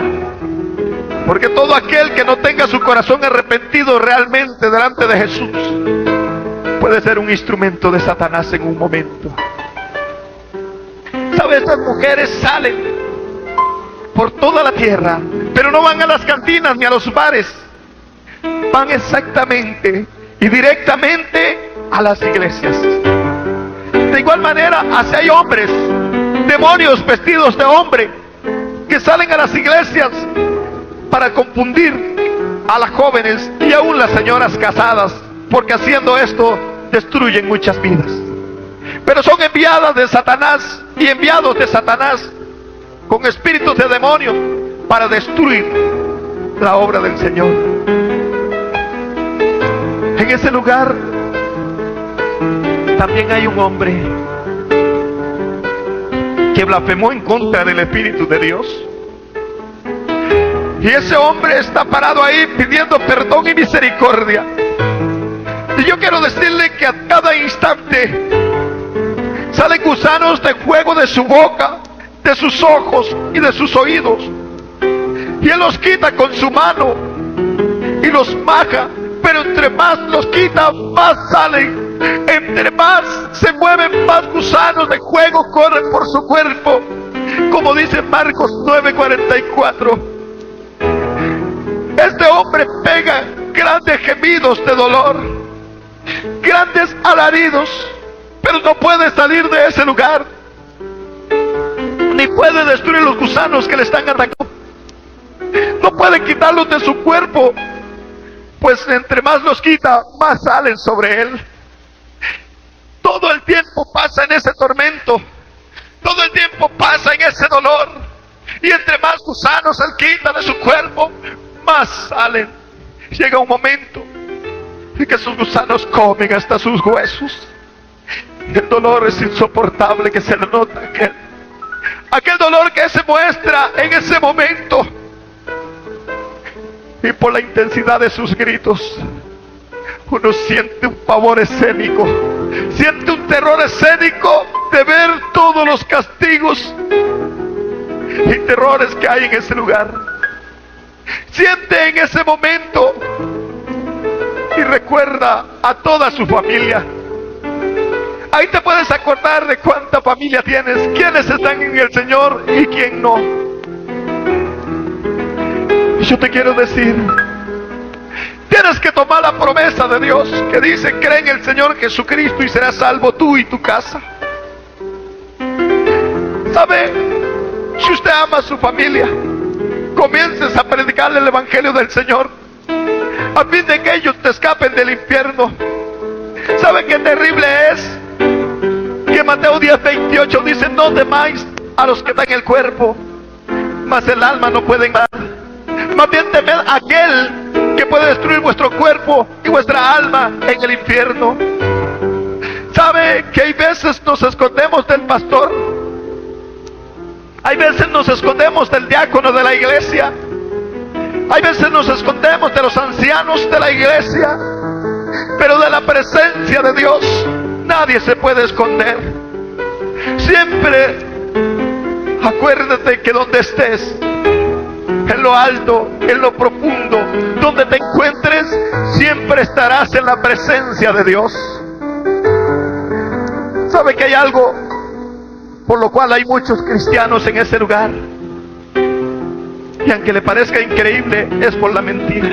Porque todo aquel que no tenga su corazón arrepentido realmente delante de Jesús puede ser un instrumento de Satanás en un momento. ¿Sabes? Estas mujeres salen por toda la tierra, pero no van a las cantinas ni a los bares. Van exactamente y directamente a las iglesias. De igual manera, así hay hombres, demonios vestidos de hombre, que salen a las iglesias para confundir a las jóvenes y aún las señoras casadas, porque haciendo esto destruyen muchas vidas. Pero son enviadas de Satanás y enviados de Satanás con espíritus de demonios para destruir la obra del Señor. En ese lugar también hay un hombre que blasfemó en contra del Espíritu de Dios. Y ese hombre está parado ahí pidiendo perdón y misericordia. Y yo quiero decirle que a cada instante salen gusanos de fuego de su boca, de sus ojos y de sus oídos. Y Él los quita con su mano y los maja. Pero entre más los quita, más salen. Entre más se mueven, más gusanos de fuego corren por su cuerpo. Como dice Marcos 9:44. Este hombre pega grandes gemidos de dolor, grandes alaridos, pero no puede salir de ese lugar, ni puede destruir los gusanos que le están atacando. No puede quitarlos de su cuerpo, pues entre más los quita, más salen sobre él. Todo el tiempo pasa en ese tormento, todo el tiempo pasa en ese dolor, y entre más gusanos él quita de su cuerpo, más salen. Llega un momento en que sus gusanos comen hasta sus huesos, El dolor es insoportable que se le nota aquel dolor que se muestra en ese momento. Y por la intensidad de sus gritos, uno siente un pavor escénico, siente un terror escénico de ver todos los castigos y terrores que hay en ese lugar. Siente en ese momento y recuerda a toda su familia. Ahí te puedes acordar de cuánta familia tienes, quiénes están en el Señor y quién no. Y yo te quiero decir, tienes que tomar la promesa de Dios que dice: cree en el Señor Jesucristo y serás salvo tú y tu casa. ¿Sabe? Si usted ama a su familia, comiences a predicarle el Evangelio del Señor, a fin de que ellos te escapen del infierno. ¿Sabe qué terrible es? Que Mateo 10:28 dice: no temáis a los que dan el cuerpo, mas el alma no pueden dar. Más bien temed a aquel que puede destruir vuestro cuerpo y vuestra alma en el infierno. ¿Sabe que hay veces nos escondemos del pastor? Hay veces nos escondemos del diácono de la iglesia. Hay veces nos escondemos de los ancianos de la iglesia. Pero de la presencia de Dios nadie se puede esconder. Siempre acuérdate que donde estés, en lo alto, en lo profundo, donde te encuentres, siempre estarás en la presencia de Dios. ¿Sabe que hay algo por lo cual hay muchos cristianos en ese lugar? Y aunque le parezca increíble, es por la mentira.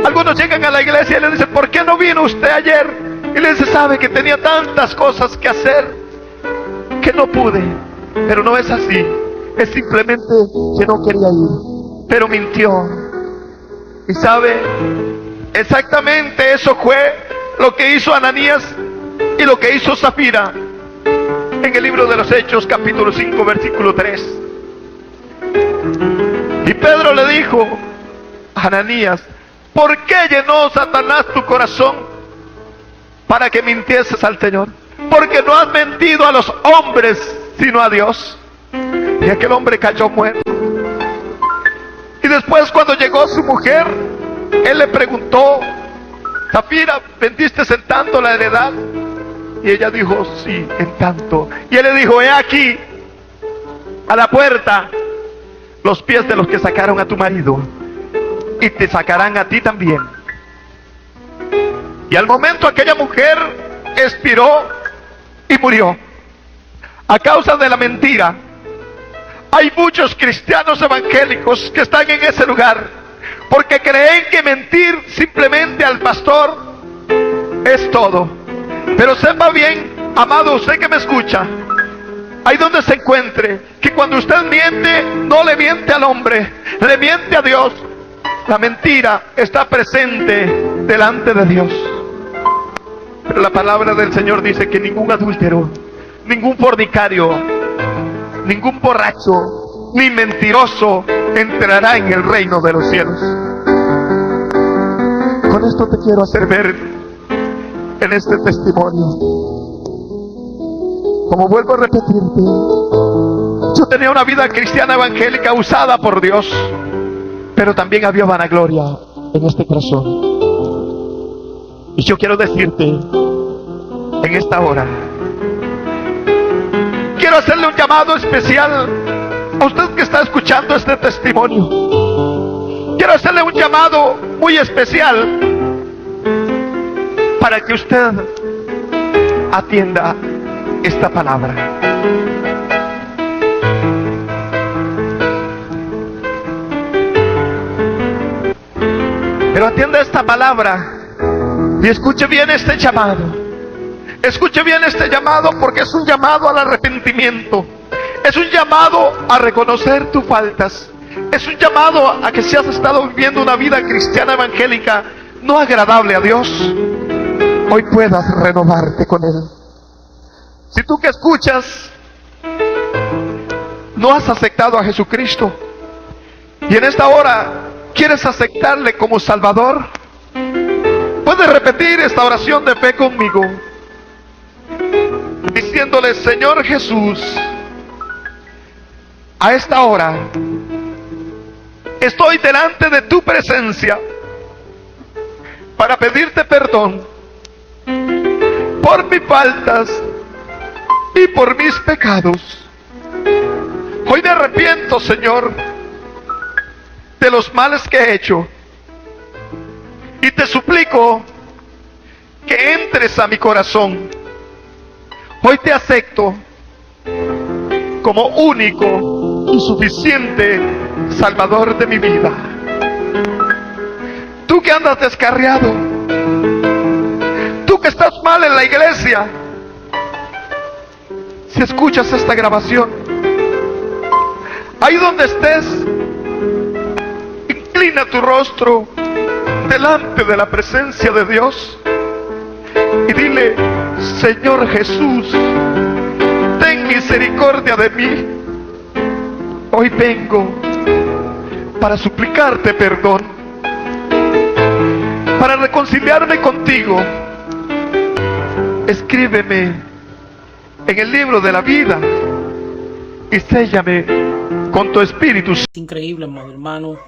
Algunos llegan a la iglesia y le dicen: ¿por qué no vino usted ayer? Y le dice: sabe que tenía tantas cosas que hacer que no pude. Pero no es así, es simplemente que no quería ir, pero mintió. Y sabe, exactamente eso fue lo que hizo Ananías y lo que hizo Zafira en el libro de los Hechos, capítulo 5, versículo 3. Y Pedro le dijo a Ananías: ¿por qué llenó Satanás tu corazón para que mintieses al Señor? Porque no has mentido a los hombres, sino a Dios. Y aquel hombre cayó muerto. Y después, cuando llegó su mujer, él le preguntó: Zafira, ¿vendiste en tanto la heredad? Y ella dijo: sí, en tanto. Y él le dijo: he aquí, a la puerta, los pies de los que sacaron a tu marido, y te sacarán a ti también. Y al momento aquella mujer expiró y murió a causa de la mentira. Hay muchos cristianos evangélicos que están en ese lugar porque creen que mentir simplemente al pastor es todo. Pero sepa bien, amado, usted que me escucha, ahí donde se encuentre, que cuando usted miente, no le miente al hombre, le miente a Dios. La mentira está presente delante de Dios. Pero la palabra del Señor dice que ningún adúltero, ningún fornicario, ningún borracho, ni mentiroso entrará en el reino de los cielos. Con esto te quiero hacer ver en este testimonio, como vuelvo a repetirte, yo tenía una vida cristiana evangélica usada por Dios, pero también había vanagloria en este corazón. Y yo quiero decirte en esta hora, quiero hacerle un llamado especial a usted que está escuchando este testimonio. Quiero hacerle un llamado muy especial para que usted atienda esta palabra. Pero atienda esta palabra y escuche bien este llamado. Escuche bien este llamado, porque es un llamado al arrepentimiento. Es un llamado a reconocer tus faltas. Es un llamado a que si has estado viviendo una vida cristiana evangélica no agradable a Dios, hoy puedas renovarte con Él. Si tú que escuchas no has aceptado a Jesucristo y en esta hora quieres aceptarle como Salvador, puedes repetir esta oración de fe conmigo. diciéndole: Señor Jesús, a esta hora estoy delante de tu presencia para pedirte perdón por mis faltas y por mis pecados. Hoy me arrepiento, Señor, de los males que he hecho, y te suplico que entres a mi corazón. Hoy te acepto como único y suficiente Salvador de mi vida. Tú que andas descarriado, tú que estás mal en la iglesia, si escuchas esta grabación, ahí donde estés, inclina tu rostro delante de la presencia de Dios y dile: Señor Jesús, ten misericordia de mí. Hoy vengo para suplicarte perdón, para reconciliarme contigo. Escríbeme en el libro de la vida y séllame con tu espíritu. Es increíble, amado hermano.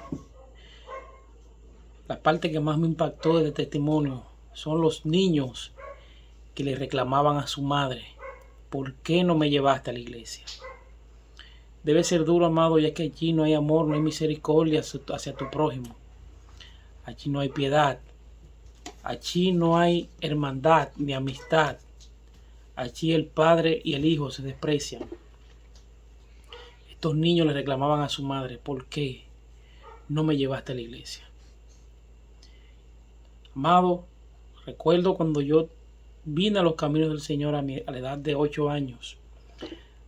La parte que más me impactó del testimonio son los niños que le reclamaban a su madre: ¿por qué no me llevaste a la iglesia? Debe ser duro, amado, ya que allí no hay amor, no hay misericordia hacia tu prójimo. Allí no hay piedad. Allí no hay hermandad ni amistad. Allí el padre y el hijo se desprecian. Estos niños le reclamaban a su madre: ¿por qué no me llevaste a la iglesia? Amado, recuerdo cuando yo vine a los caminos del Señor a la edad de 8 años.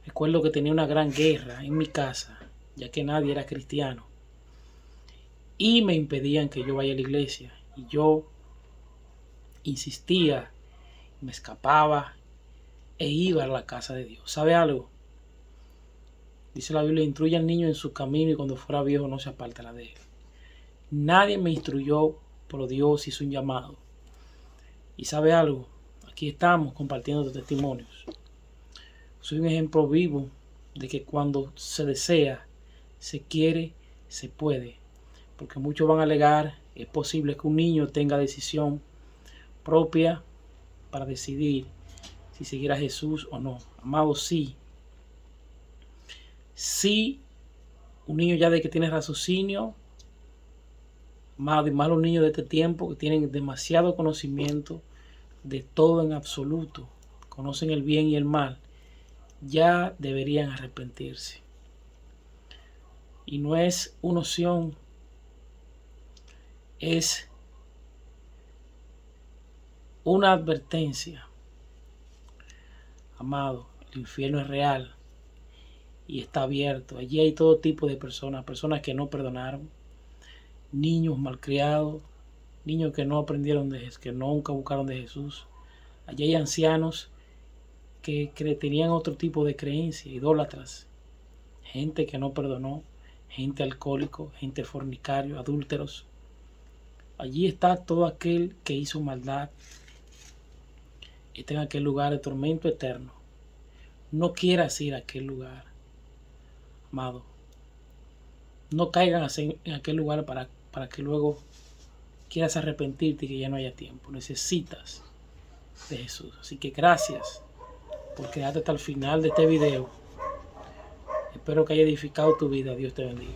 Recuerdo que tenía una gran guerra en mi casa, ya que nadie era cristiano, y me impedían que yo vaya a la iglesia. Y yo insistía, me escapaba e iba a la casa de Dios. ¿Sabe algo? Dice la Biblia: instruye al niño en su camino y cuando fuera viejo no se apartará de él. Nadie me instruyó, pero Dios hizo un llamado. Y ¿sabe algo? Aquí estamos compartiendo tus testimonios. Soy un ejemplo vivo de que cuando se desea, se quiere, se puede. Porque muchos van a alegar: es posible que un niño tenga decisión propia para decidir si seguir a Jesús o no. Amado, sí. Sí, un niño ya de que tiene raciocinio, amado, y más los niños de este tiempo que tienen demasiado conocimiento de todo en absoluto, conocen el bien y el mal, ya deberían arrepentirse. Y no es una opción, es una advertencia. Amado, el infierno es real y está abierto. Allí hay todo tipo de personas, personas que no perdonaron, niños malcriados, niños que no aprendieron de Jesús, que nunca buscaron de Jesús. Allí hay ancianos que tenían otro tipo de creencia, idólatras, gente que no perdonó, gente alcohólico, gente fornicario, adúlteros. Allí está todo aquel que hizo maldad, está en aquel lugar de tormento eterno. No quieras ir a aquel lugar, amado. No caigan en aquel lugar para que luego quieras arrepentirte y que ya no haya tiempo. Necesitas de Jesús. Así que gracias por quedarte hasta el final de este video. Espero que haya edificado tu vida. Dios te bendiga.